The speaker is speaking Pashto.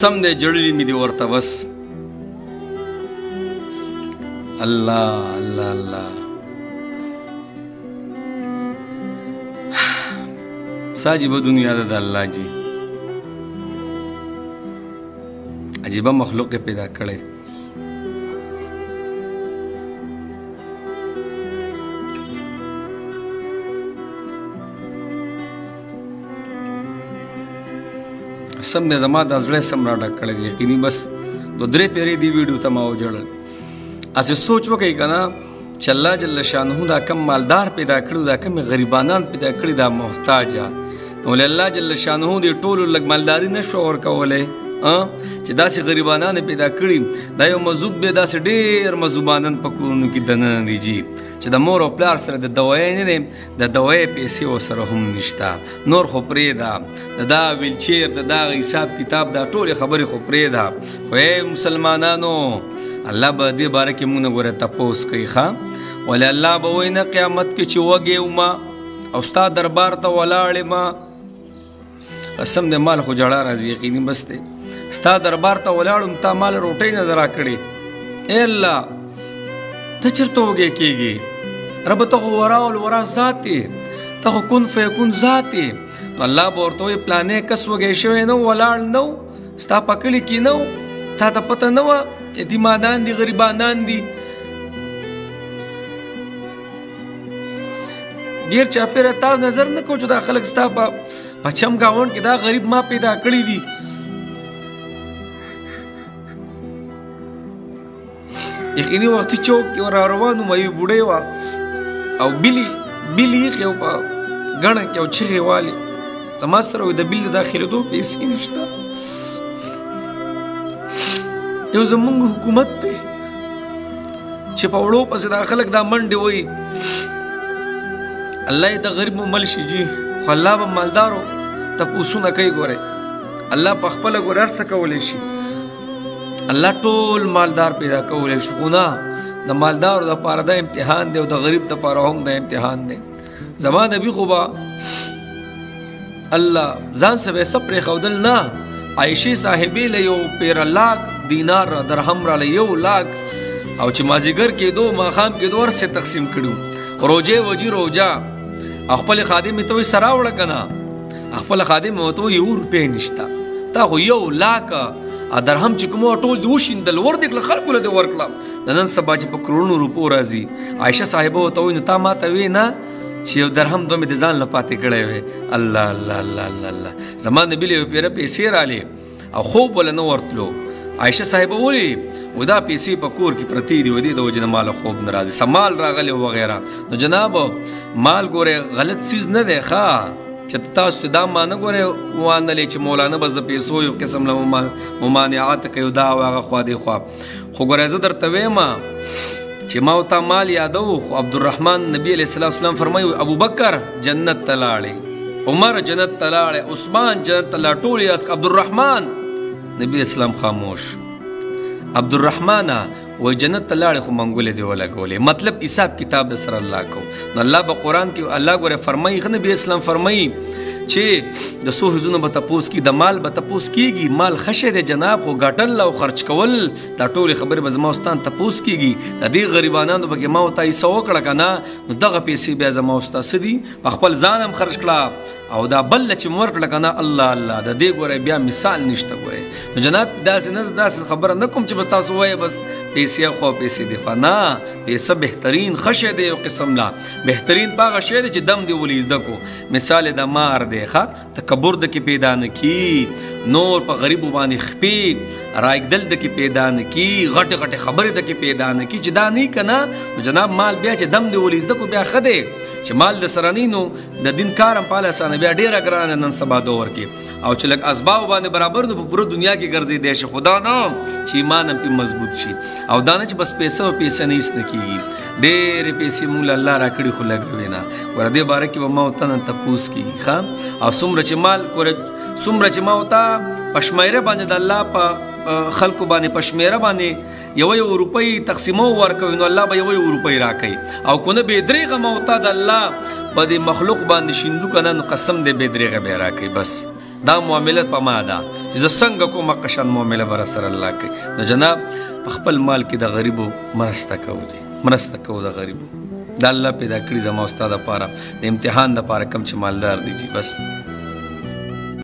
سم دی جړلی می دی ورته بس الله الله الله ساجب دنیا د الله جی عجیبه مخلوق پیدا کړي سم دې زما د زړه سم را ډک کړی دی یقیني بس دو درې پیرې دی ویډیو ته ما وجړل اسې سوچ وکړئ که نه چې الله جل شانه دا کم مالدار پیدا کړي دا کم غریبانان پیدا کړي دا محتاجه نو ولې الله جل شانه دې ټولو لږ مالداري نه شو ورکولی چې داسې غریبانان پیدا کړي دا یو مذوب به داسې ډېر مذوبانان په کورونو کې دننه دي جي چې د مور او پلار سره د دوایۍ نه دی د دوایۍ پیسې ورسره هم نشته نور خو پرېږده د دا ویلچیر د دا حساب کتاب دا ټولې خبرې خو پرېږده خو ای مسلمانانو الله به دې باره کې مونږ نه ګوره تپوس کوي ښه ولې الله به وایي نه قیامت کې چې وږی ومه او ستا دربار ته ولاړ یم قسم دې مال خو جړه راځي یقیني بس دی ستا دربار ته ولاړم تا مال روټۍ نه ده راکړې ای الله ته چېرته وږی کېږي رب ته خو ورا الورا ذات یې ته خو کن فیکون ذات یې نو الله به ورته وایي پلانې کس وږی شوی نه و ولاړ نه و ستا په کلي کې نه و تا ته پته نه وه یتیمانان دي غریبانان دي ډېر چاپېره تا نظر نه کوو چې دا خلک ستا په چم ګاونډ کې دا غریب ما پیدا کړي دي یقیني وختي چوک کې ور روان وم یوې بوډۍ وه او بیلې ایښې او په ګڼه کې او چغې والې زما سره وایي د بیل د داخلېدو پیسې نشته یو زمونږ حکومت دی چې په وړو پسې دا خلک دا منډې وایي الله یې د غریب مل شي جي خو الله به مالدارو تپوسونه کوي ګورئ الله په خپله ګورې هر څه کولی شي الله ټول مالدار پیدا کولی شي خو نه د مالدارو دپاره دا امتحان دی او د غریب دپاره هم دا امتحان دی زما نبي خو به الله ځان څه به څه پرېښودل نه عایشې صاحبې له یو پیره لاک دینار درهم راله 1 لاک او چې مازدیګر کېدو ماښام کېدو هر څه تقسیم کړي روجې وجي روجه او خپل خادم ته وایي سره وړه که نه خپل خادم ورته وایي 1 روپۍ نشته تا خو 1 لاک درهم چې کوم ټول دې وشیندل ور دې کړه خلکو له دې ورکړه د نن سبا چې په کروڑونو روپو راځي عایشه صاحبه ورته وایي نو تا ما ته وایې نه چې یو درهم دوه مې د ځان له پاتې کړی وی الله الله الله الله الله زما نبي له یو پیره پیسې رالې او خوب وله نه ورتلو عایشه صاحبه وایي و دا پیسې په کور کې پرتې دي و دې د وجې نه ماله خوب نه راځي سمال راغلی وغیره نو جناب مال ګورې غلط څیز نه دی ښه چې تاسو ته دا مانه ګورې وانلې چې مولانا بس د پیسو یو قسم له ممانعات کوي دا او هغه خوا دې خوا خو ګورې زه درته وایم چې ما ورته مال یادو خو عبدالرحمن نبي علیه السلام فرمایي ابوبکر جنت ته لاړې عمر جنت ته لاړې عثمان جنت ته لاړ ټول یاد عبدالرحمن نبي اسلام خاموش عبدالرحمن و جنت ته لاړې خو منګولې دې ولګولې مطلب حساب کتاب د سره الله کو نو الله په قرآن کې الله ګوره فرمایي ښه نبي اسلام فرمایي چې د څو ورځو به تپوس کي د مال به تپوس کیږي مال ښه دی جناب خو ګټل او خرچ کول دا ټولې خبرې به زما استان تپوس کیږي د دې غریبانانو به ما ورته حصه وکړه که نه نو دغه پیسې بیا زما استا څه دي په خپل ځان هم خرچ کړه او دا بل چې مې ورکړه که نه الله الله د دې ګوره بیا مثال نشته ګوره نو جناب داسې خبره نه کوم چې به تاسو وایې بس پیسې خو پیسې دی خو نه پیسه بهترین ښه شی دی یو قسم لا بهترین په هغه شی دی چې دم دې ولې زده کو مثال د مار دی ښه تکبر د کې پیدا نه کی نور په غریبو باندې خپې رایګدل د کې پیدا نه کی غټې غټې خبرې د کې پیدا نه کی چې دا نه که نه نو جناب مال بیا چې دم دې ولې زده کو بیا ښه دی چې مال د سره نو د دین کار هم پاله اسانه بیا ډېره ګرانه نن سبا دور کې او چې لږ اسباب باندې برابر نو په پوره دنیا کې ګرځېدی شي خدا نه چې ایمان هم پې مضبوط شي او دا نه چې بس پیسه او پیسه نه هېڅ نه کېږي ډېرې پیسې مونږ له الله راکړي خو لګوي نه ګوره دې باره کې به ما ورته نن تپوس کېږي ښه او څومره چې مال څومره چې ما ورته په شمېره باندې د الله په خلکو باندې په شمېره باندې یو روپۍ تقسیمو ورکوي نو الله به یو روپۍ راکوي او که نه بېدرېغه ما ورته د الله په دې مخلوق باندې شیندو که نه نو قسم دې بېدرېغه به یې راکوي بس دا معاملت په ما ده چې زه څنګه کوم قشان معامله بر سره الله کوي. نو جناب په خپل مال کې د غریبو مرسته کوو دي، مرسته کوو د غریبو. دا الله پیدا کړي زما استاد لپاره د امتحان لپاره کم چې مالدار دي جی بس